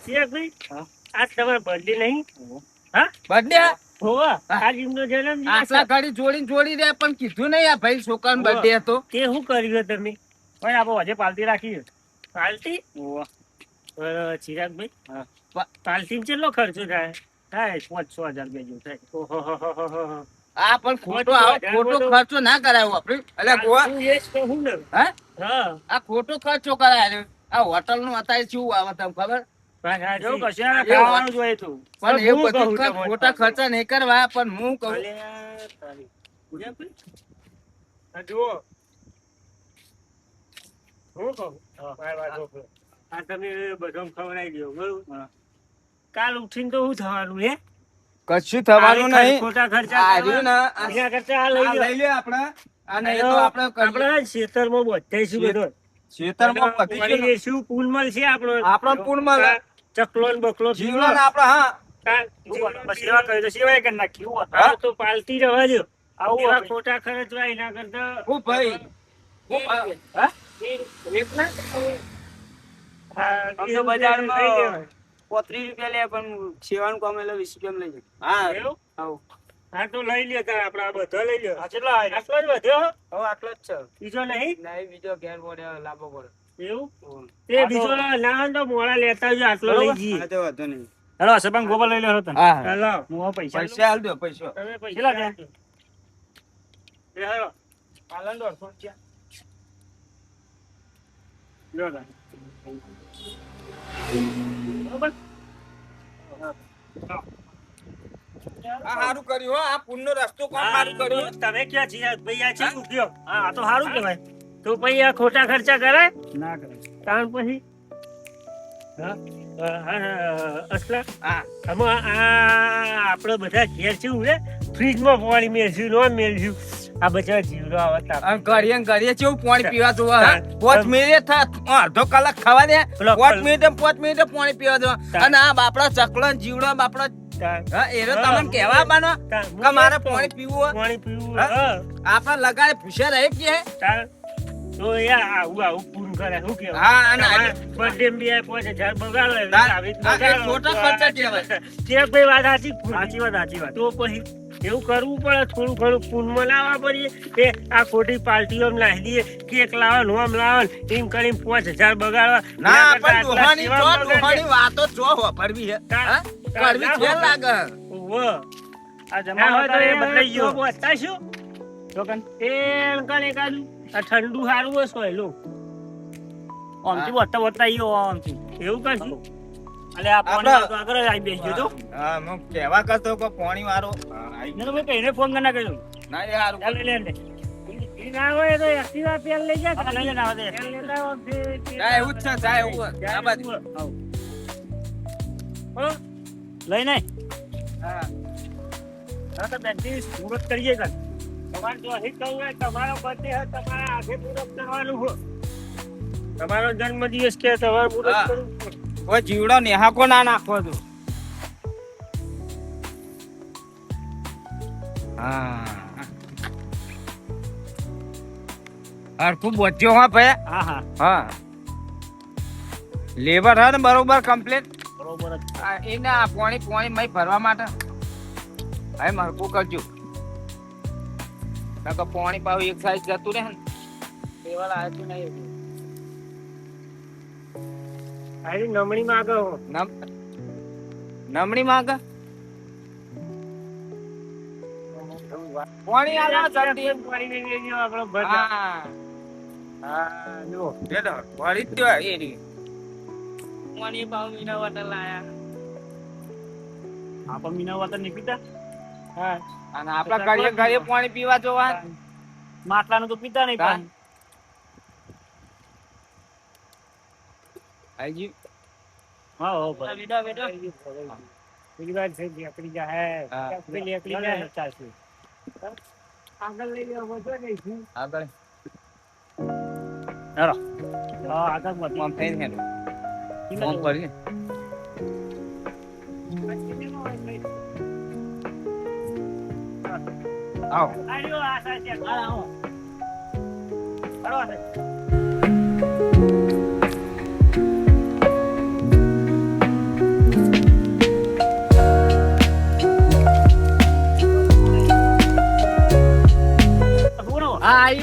ભાઈ આજ તમારો બર્થડે નહીં? બર્થડે હોવા આજ એમનો જન્મદિવસ આશા ઘડી જોડી રહ્યા પણ કીધું નહીં આ ભાઈ છોકરાનો બર્થડે હતો. તે શું કર્યું તમે? ભાઈ આપણે હજે પાલટી રાખી પાલટી? ચિરાગભાઈ પાલટી કેટલો ખર્ચો થાય? થાય 500,000 જેવું થાય. ઓહો આ પણ ખોટો ખર્ચો ના કરાયો આપણે. અલ્યા ગોવા હું એ જ કહું ને. હા હા આ ખોટો ખર્ચો કરાયો. આ હોટલ નું અત્યારે શું આવે તમને ખબર? જો કશું ખાવાનું જોઈએ તું પણ એ બધું ખોટા ખર્ચા નહીં કરવા. પણ હું કહું જુઓ હું કહું આ તમે બધો ખવડાવી દો બરોબર. કાલ ઉઠીને તો શું થવાનું હે? કશું થવાનું નહીં. ખોટા ખર્ચા એના કરતા આ લઈ લો આપણે. અને એ તો આપણે ખેતરમાં બધાઈશું બધો ખેતરમાં મળી રહેશું. પૂન મળશે આપણો પૂર્ણમાં ચકલો ને બકલો જીવનો ને આપણે સેવા કરી તો સેવાય કરી નાખ્યું હા તો પાલતી રહેવા દો. આવું એવા આપણે. ખોટા ખર્ચવા એના કરતા હું ભાઈ હા? આમ તો બજારમાં 35 રૂપિયા લે પણ સેવાનું કામ એટલે 20 રૂપિયા લઈ જાય. હા એવું? આવું હા તો લઈ લ્યો તાર આપડે આ બધો લઈ લ્યો. આ કેટલા આવ્યા? આટલો જ વધ્યો હવે આટલો જ છે બીજો નહીં નહીં બીજો ઘેર પડે લાંબો પડે એવું? હા તે બીજો ના હોય તો મોડા લેતા આવજો. આટલો લઈ જઈએ. તો વાંધો નહીં. હેલો સબંગ ગોબર લઈ લો તને. હા ચાલો હું હવે પૈસા લઉં. પૈસા આલ દો પૈસા. તમે પૈસા કેટલા છે? આપજો. એ હાલો. પાલન 150 રૂપિયા. લ્યો તાન. બરોબર? આ સારું કર્યું હો. આ પુણ્યનો રસ્તો કોણ હા, સારું કર્યું? તમે ક્યાં છીએ ભાઈ? આ છે ઉદ્યોગ. હા આ તો સારું કહેવાય. તો પછી આ ખોટા ખર્ચા કરાય ના કરે. કારણ પછી અસલા હા આમાં આપણે બધા ઘેર છે ને ફ્રીજમાં પાણી મેળવ્યું ન મેળવ્યું આ બધા જીવડો આવતા અને ઘડીએ કેવું પાણી પીવા જોવા હા? હા. 5 મિનિટ અડધો કલાક ખાવા દે. પેલો 5 મિનિટે પાણી પીવા જોવા. અને આ બાપડા ચકલો ને જીવડો બાપડા હા એ તમને કહેવા બનો કે મારે પાણી પીવું હોય. પાણી પીવું હા? આપણે લગાડે પૂછે રહે કે તો યાર આવું પૂરું કરે શું કેવું? હા અને બર્થડે બી 5,000 બગાડો એટલે હા, આવી હા, એ ખોટા ખર્ચા કહેવાય. તે ભાઈ વાત સાચી સાચી વાત સાચી વાત. તો પછી એવું કરવું પડે. થોડું ઘણું પૂનમાં લાવવા પડીએ કે આ ખોટી પાર્ટીઓ લાવી દઈએ કેક લાવો નોમ લાવો એમ કરીને 5,000 બગાડવા ના એના કરતા પણ આટલા દોહાની સેવા દોહાની વાતો જો વાપરવી હે હા? કરવી છે લાગે. ઓહો. આ જમાનો ના હોય તો અત્યારે એ બદલાઈ ગયો. તો બતાવશું. જોકન એ અંકલ એકાદું આ ઠંડુ સારું હશે લો આમથી વધતા વધતા ઈ આમથી. એવું કશું અલે આ પાણી આપણા- તો આગળ જ આવી બેસજો તો. હા હું કહેવા કરતો કે પાણી વાળો ને તો ભાઈ કઈને ફોન કરી નાખજો. ના એ હારું. ચાલ લે લે. ઈ ના હોય તો એક્ટિવા પેલ લઈ જા હા, લઈ લે ને આવા દે. પેલ લેતા આવો ફેર- ના એવું જ છે જાય એવું જ. આ બાજુ. હો? લઈ ને હા હા તો બેનથી મુહૂર્ત કરીએ કાલ. તમારે જો અહીં કહું હોય તમારો birthday હોય તમારે આગે મુહૂર્ત કરવાનું હોય. તમારો જન્મદિવસ કે તમારે મુહૂર્ત હા. કરવું પડે. કોઈ જીવડો નેહાકો ના નાખવો તો હા હરખું બોચ્યો હા ભાઈ હા હા હા લેબર હે ને બરોબર કમ્પ્લીટ બરોબર જ. એને આ પાણી મય ભરવા માટે ભાઈ મરકું કરજો નકર પાણી પાવું એક સાઈડ જતું રહે ને કેવળ આયતું નહીં. આની નમણી માં આગળ હો. નમણી માંગ પાણી આલા જલ્દી પાણી લઈ લેજો આપણો ભરતા. હા હા જુઓ. લેડો વળી જ દ્યો એ રી પાણી પાવ મીના વાટર લાયા. આ પણ મીના વાતર નહીં પીતા. હા અને આપડા ઘડીએ પાણી પીવા જોવા માટલાનું તો પીતા નહીં પાણી. આઈજી હા હો ભાઈ. બેટા બેટા પેલી વાર થઈ ગઈ આપણી જા હે હા. પેલી એકલી જા હે. ચાલશે. આગળ લઈ લેવો બધો નહીં છું. આગળ હાલો. હા આગળ મત. આમ થઈને હેડો ફોન કરી આવો આયો આ સાચે આ આવો. બરાબર છે.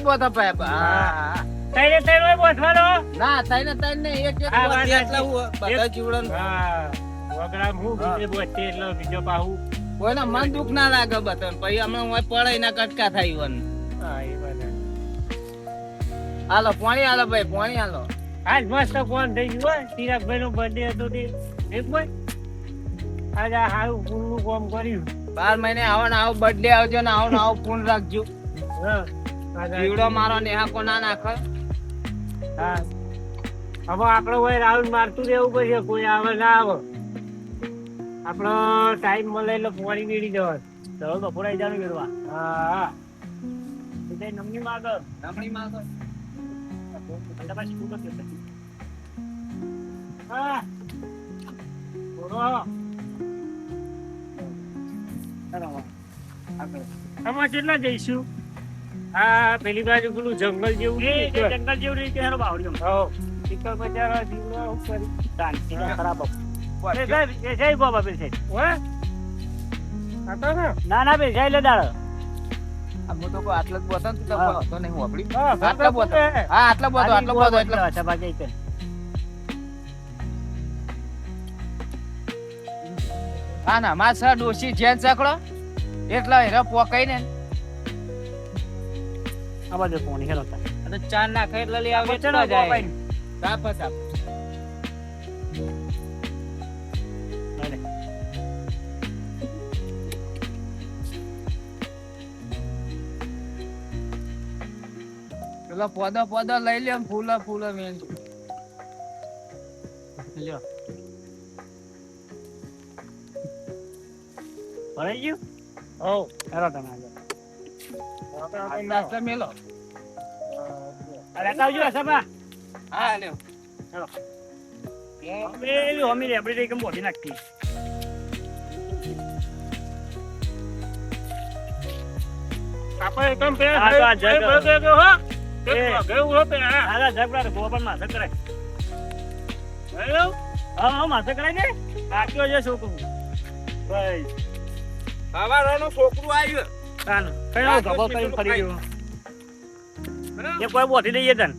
બોતો પાઇપ. હા. તઈને તઈને બોસવાનો ના થઈને તઈને એક એક હા, બોતી વાત એટલે હું બધા જીવડન હા વગડા હું બીજે બોસતી એટલે બીજો પાહુ કોઈને મન દુખ ના લાગે બતન પછી હમણાં હું પડે ના કટકા થાય વન. હા એ બધા હાલો પાણી હાલો ભાઈ પાણી હાલો. આજ મસ્ત ફોન થઈ ગયો ચિરાગભાઈ નો બર્થડે હતો તે એક ભાઈ આજ આ હારું પૂરું કામ કર્યું 12 મહિને આવો ને આવો બર્થડે આવજો ને આવો પૂર્ણ રાખજો. હા જીવડો મારો નેહાકો ના નાખે. હા હવે આપણો હોય રાઉન્ડ મારતું રહેવું પડશે કોઈ આવે ના આવે આપણો ટાઈમ મળે એટલે પોણી મેળી જવાનું ચલો બપોરાઈ જવાનું મેળવા હા એટલે નમની માગ નમણી માં તો હા બોલો આમાં કેટલા જઈશું આ પેલી બાજુ પેલું જંગલ જેવું જંગલ જેવું રીતે હેરો બાવડી ચિકન બજાર જીવડા ઉપર શાંતિ ખરાબ એ જય બાબા બે સાહેબ ના ના બે જય લે દાળ હું તો કોઈ આટલો જ બોતો ને તો હા. બોતો નહીં હું આપડી હા, આટલો બોતો હા આટલો બોતો એટલે અચ્છા ભાગે છે હા ના માં સર ડોશી જેન ચકડો એટલા હેરો પોકાઈ ને આ બાજુ પોણી હેરો અને ચાર નાખે એટલે લઈ આવે ચલો જાય સાપ સાપ પેલો પોદો લઈ લે ફૂલો મેન લ્યો ભરાઈ ગયું ઓ હેરો તમે નાસ્તા મેલો અરે આવજો સભા હા લ્યો અમે રેબડી કેમ બોલી નાખતી આપણે એકમ પે હો ગયું હો પે આલા જગડા ગોબન માં સકરે હેલો હા માથે કરાય ને આક્યો જે છોકરું ભાઈ હવારોનો છોકરું આવ્યું કાન કયો ગબો કરી ફરી ગયો એ કોઈ બોધી દઈએ તન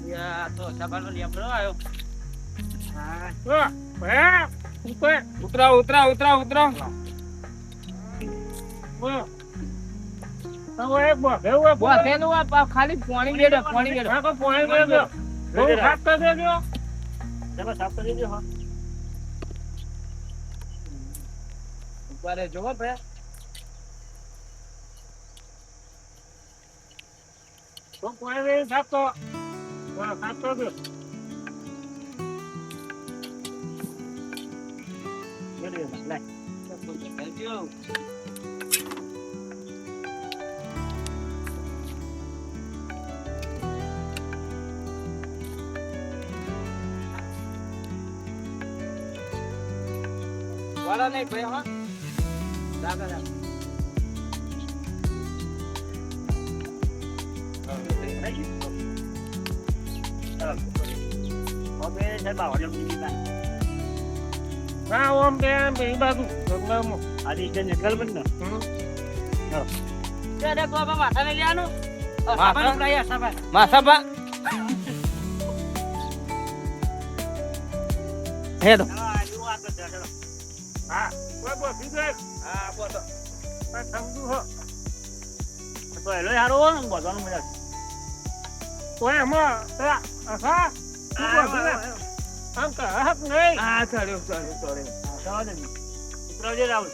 યા તો સભાનો લેબડો આવ્યો હા ઉપર ઉતરાવ તો એક બો બેવ બોથેલું આ ખાલી પાણી બેડો હા કો પોણી બેવ બહુ સાફ કરી દેજો જરા સાફ કરી દેજો હા ઉપર જોવો ભાઈ તો પોણી બેવ સાફ તો હા સાફ કરી દો લે વાળા નહીં ભાઈ હા દાદા હા ઓમ બે બાજુ ગંગામાં આદી કે જંગલ બંધ ત્યારે તો બાબા માથા લઈ લેવાનું માથા લઈ આ સભા માથાબા હે તો હા કોઈ બો બીજે હા બોતો સમજુ હો તો એલો હારો હો ને બોલવાનું મજા કોઈ એમાં હા આમ કા હક નહીં આ ચડ્યો ઉતરાવજે રાહુલ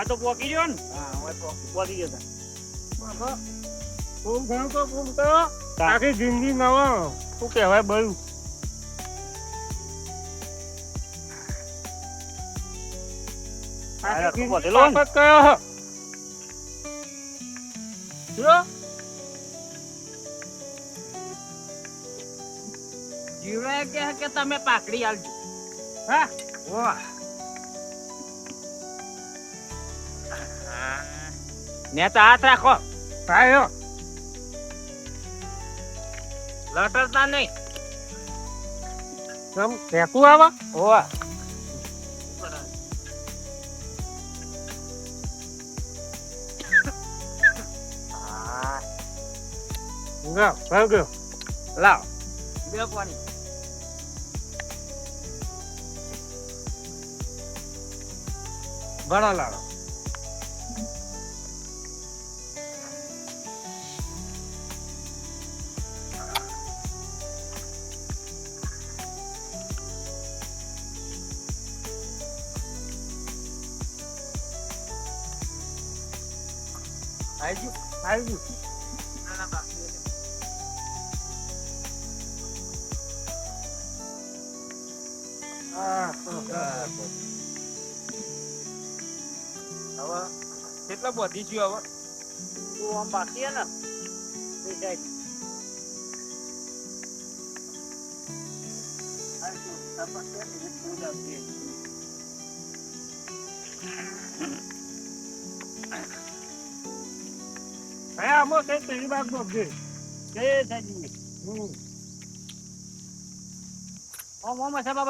તો પોકી ગયો ને પોકી ગયો આખી જિંદગી નવો શું કહેવાય બયું કયો જીવડા કે તમે પાકડી આલજો હા વાહ ને તો હાથ રાખો ભાઈઓ લટરતા નહીં તમ ફેંકું આવા ઓવા ભાગ્યો લાવ બે પાણી ઘણો લાવો આવી હવે કેટલા બધી ગયું હવે તું આમ બાકી હે ને એ જાય આમો કઈ પેલી બાગ બોલજે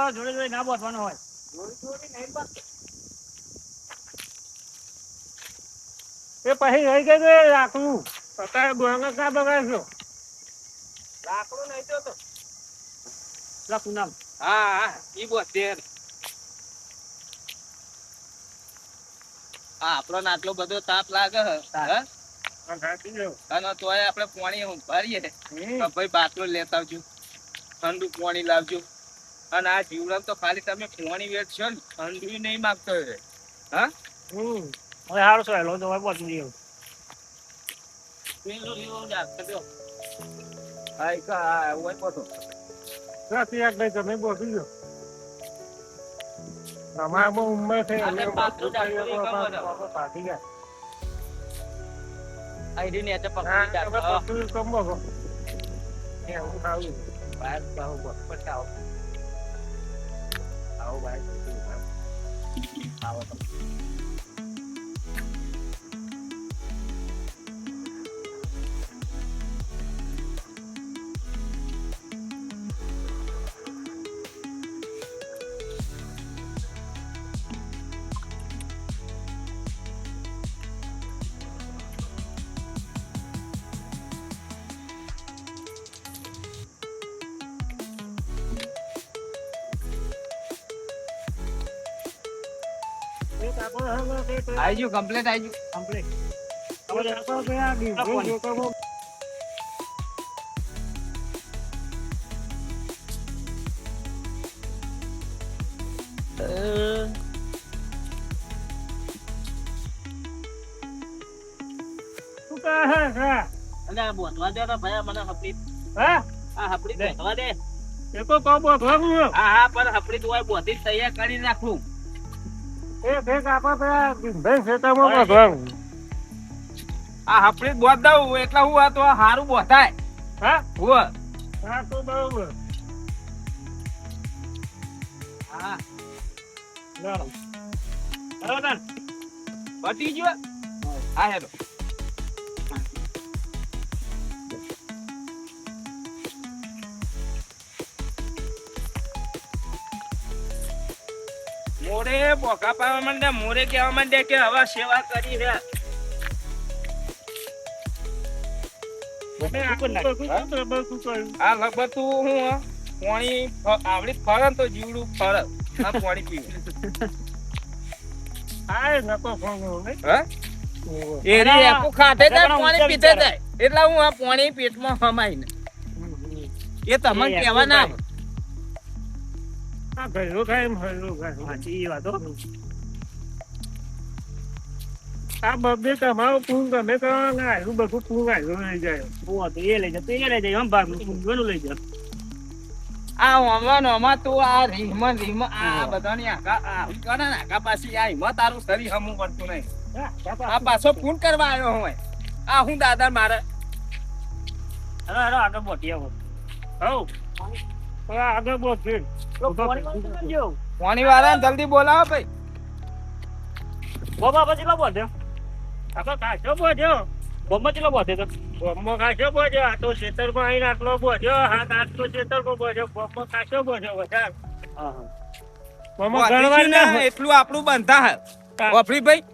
જોડે જોડે ના બોસવાનો હોય એ પછી રહી ગયું લાકડું અત્યારે ગોળા ક્યાં બગાડશો લાકડું નહીં જોતો લખું નામ હા હા ઈ 72 આપણો ને આટલો બધો તાપ લાગે હે અને તોય આપણે પાણી ભરીએ ભાઈ બાટલો લેતા આવજો ઠંડુ પાણી લાવજો અને આ જીવડમ તો ખાલી તમે પાણી વેચશો ને ઠંડુ નહીં માંગતો હા હવે સારું છે લો તો પહોંચી ગયો પેલું લીધું જાતો હાય કા ઓય પોતો રાતી એક ભાઈ તમે બોલી ગયો અમારામાં ઉંમર થઈ પાકી ગયા આઈડી ને તે પકડી જાતો કમો એવું ખાવું બહાર બાહુ પટાવ આવો બહાર આવો તો આઈજો કમ્પ્લીટ આઈજો કમ્પ્લીટ હવે આપણે ગયા દી શું કહે છે અને આ બોધવા દે તો ભાઈ મને હપડી હા આ હપડી બોધવા દે એ તો કબો ભાગું હા હા પણ હપડી તો બધી તૈયાર કરી રાખું એ ભેગ આપા પેલા ભાઈ ખેતરમાં ભાગું આ હપડી બોધ દઉં એટલે હું આ તો હારું બોધાય હા હું હા તો બરોબર હા ચાલો બરોબર પટી ગયો હા હેલો મોરે બોકા પાવા માંડે મોરે કહેવા માંડે કે હવે સેવા કરી હે આ લગભગ તું હું પાણી આવડી ફરે તો જીવડું ફરે આ પાણી પીવું આ નકો ફોન હા એરી એકુ ખાતે જાય પાણી પીતે જાય એટલે હું આ પાણી પેટમાં હમાઈ ને એ તમને કહેવા ના આ ગયો કાય મહલો ગાય સાચી વાતો આ બબે તમારો પૂન ગમે કરવાના આવ્યું બધું પૂન આવ્યું લઈ જાય હું તો એ લઈ જાય એમ ભાગ ઘણું લઈ જાય આ ઓમવાનો ઓમાં તું આ રીમ આ બધાની આકા આ કરે ને આકા પાછી આ હિંમત તારું શરીર હમું કરતું નહીં આ પાછો ફોન કરવા આવ્યો હું આ હું દાદા મારે અરે અરે આગળ બોટી આવો હવ આગળ બોલ છે પાણી વાળા જલ્દી બોલાવો ભાઈ બોબા પછી લો બોધ્યો આગળ કાચો બોધ્યો બોમ્બા ચલો બોધે તો બોમ્બો કાચો બોધ્યો આ તો ખેતરમાં આવીને આટલો બોધ્યો હાથ આટલો ખેતરમાં બોધ્યો બોમ્બો કાચો બોધ્યો વધારે હા બોમ્બો ગણવા ના એટલું આપણું બંધા હે ઓફરી ભાઈ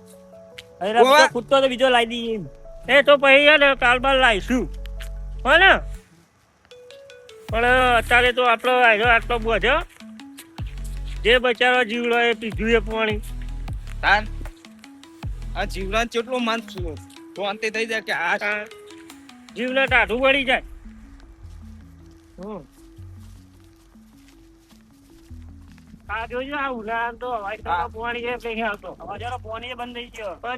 અરે કૂદતો તો બીજો લાવી દઈએ એ તો પછી ને કાલબાલ લાવીશું પણ અત્યારે તો આપણો આવ્યો આટલો બોધ્યો જે બચારો જીવડો એ પીધું એ પાણી તાન આ જીવડાને કેટલું મન શાંતિ થઈ જાય કે આ જીવને ટાઢું પડી જાય આ જોજો આ ઉનાળા તો હવાઈ તો પાણી એ નહીં આવતો હવે જરા પાણી બંધ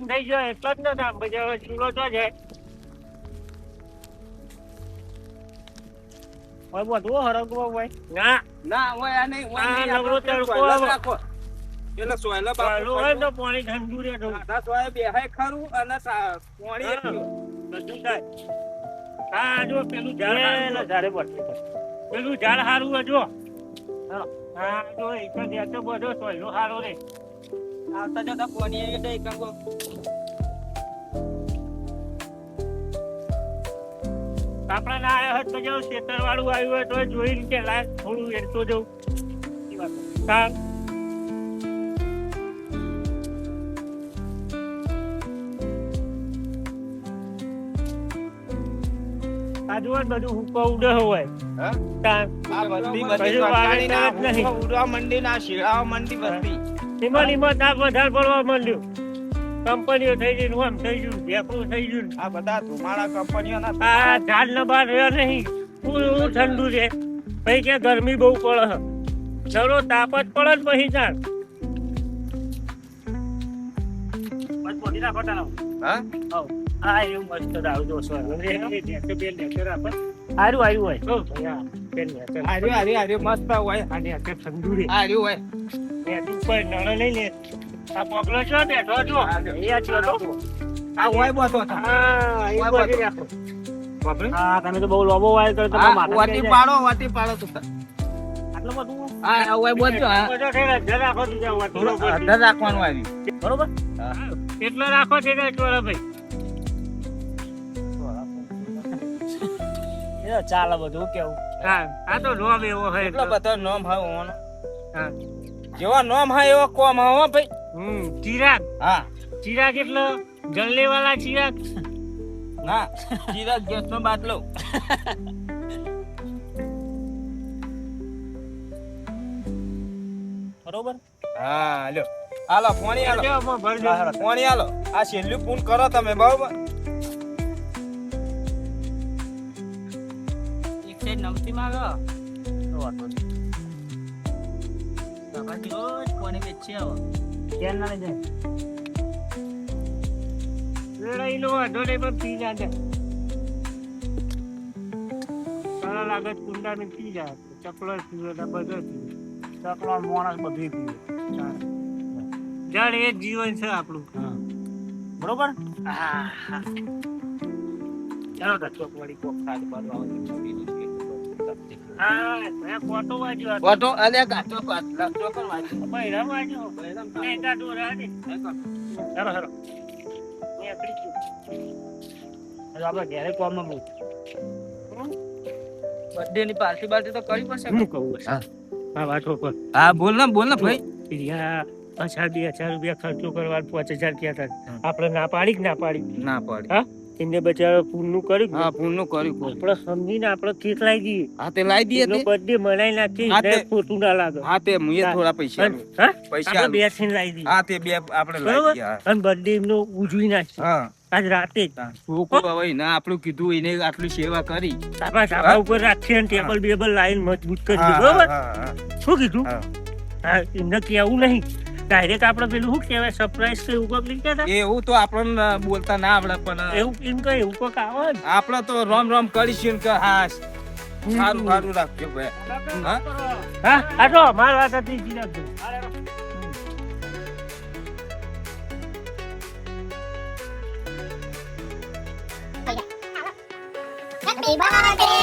થઈ ગયો એટલે જ ને આમ બજારો જીવડો તો જાય હોય બધું હરગવો હોય ના હોય આ નહીં હોય આ નહીં, નવરો આપણે તડકો સોયલા આવે. રાખો. એટલે સોયલા બાપુ ચાલુ હોય તો પાણી ઠંડુ રહે થોડું. આધા સોય બેહાય ખરું અને પાણી હા. એટલું. બધું થાય. હા જો પેલું ઝાડ પેલું ઝાડ સારું હોય જો હા જો એક જ યાદ બધો સોયલો સારો રે આવતા જતા પાણી એ દઈ કંગો આપણા ના આવ્યો હોય તો જો ખેતર વાળું આવ્યું હોય તો જોઈ કે લાગ થોડું એ તો જવું હા આજુ બધું હુકો ઉડે હોય હા? તાન આ બધી કશું બધી વાળી કંટાળીને જ નહીં. આ ઉડવા મંડી ના શેળાવા મંડી બધી એમાં તાપ વધારે પડવા માંડ્યું કંપનીઓ થઈ ગઈ આમ થઈ ગયું ભેખું થઈ ગયું આ બધા ધુમાડા કંપનીઓના આ ઝાડ ના બહાર રહ્યો નહીં પૂરું ઠંડુ છે પછી કે ગરમી બહુ પડે ચલો તાપ જ પડે ને પછી ઝાડ હા હા એવું મસ્ત દારૂ જોશો આવ્યું હોય આર્યો મસ્ત હોય ઠંડુ રે આર્યો હોય ઉપર નળ લઈ લે આ પોગલો છો બેઠો છો અહીંયા છો તો આ હોય બધો હા એ હોય બધું રાખો હા તમે તો બહુ લોબો વાય તો વાટી પાડો તું આટલું બધું હા હોય બધો હા બધો થઈ જાય રાખો દીધા થોડો અડધા રાખવાનું આવ્યું બરોબર હા. કેટલો રાખો છે ને ચોરા ભાઈ ચાલે બધું કેવું હા આ તો લોબ એવો હોય એટલો બધો નોમ હા ઓનો હા જેવા નોમ હા એવો કોમ હા હો ભાઈ ચિરાગ હા ચિરાગ એટલે જલ્દી વાળા ચિરાગ ના ચિરાગ ગેસ નો બાટલો બરોબર હા લ્યો હાલો પાણી હાલો ભરી દે. પાણી હાલો આ છેલ્લું પૂન કરો તમે બરોબર એક સાઈડ નમતી માંગો રોજ પાણી વેચી આવો ક્યાં ના લઈ જાય વેળાઈનો વાંધો નહીં પણ પી જાય સારા લાગે છે કુંડા ને પી જાય ચપલો પીવે ને બધો પીવે ચકલો માણસ બધું પીવે જાણ એ જ જીવન છે આપણું બરોબર હા ચાલો તો ચોકવાડી કોક ખાદ બાદ હા મેં ફોટો વાંચ્યો હતો. ઓટો અલ્યા ગાતો લાગતો કર વાંચી બૈરામ વાંચ્યો. મેં કાઢો રાડે. હેરો હેરો મેં આપણી ગયું. હવે આપણે ઘેરે કોમમાં બહુ બર્થડે ની પાર્ટી તો કરી પડશે હું કહું હા. હા વાંચો પર હા બોલ ને ભાઈ યા 1000-2000 રૂપિયા ખર્ચો કરવા 5000 ક્યાં થાય આપણે ના પાડી કે ના પાડી ના પડે હા એને બચારો પૂરનું કર્યું હા પૂર્ણ કર્યું આપણે સમજીને આપણે કેક લાવી દઈએ હા તે લાવી દઈએ એનો તે બર્થડે મનાઈ નાખી હા, તે- ખોટું ના લાગે હા તે મુએ થોડા પૈસા અને- હા પૈસા આપણે બેસીને લાવી દઈએ હા તે બે આપણે બરોબર લાવી દઈએ હા. અને બર્થડે એમનો ઉજવી નાખીએ હા આજ રાતે જ છોકરો હવે ના આપણું કીધું એને આટલી સેવા કરી સાપા સાપા ઉપર રાખીએ અને ટેબલ બેબલ લાઈન મજબૂત કરી હા, બરોબર હા, હા, શું કીધું હા. હા એમને કેવું નહીં ડાયરેક્ટ આપણે પેલું શું કહેવાય સરપ્રાઈઝ કે એવું કંઈક કહેતા એવું તો આપણને બોલતા ના આવડે પણ એવું એમ કઈ એવું કંઈક આવે ને આપણે તો રોમ રોમ કરીશું કે હા સારું સારું રાખજો ભાઈ હા? હા આ તો મારી વાત હતી જી રાખજો Happy birthday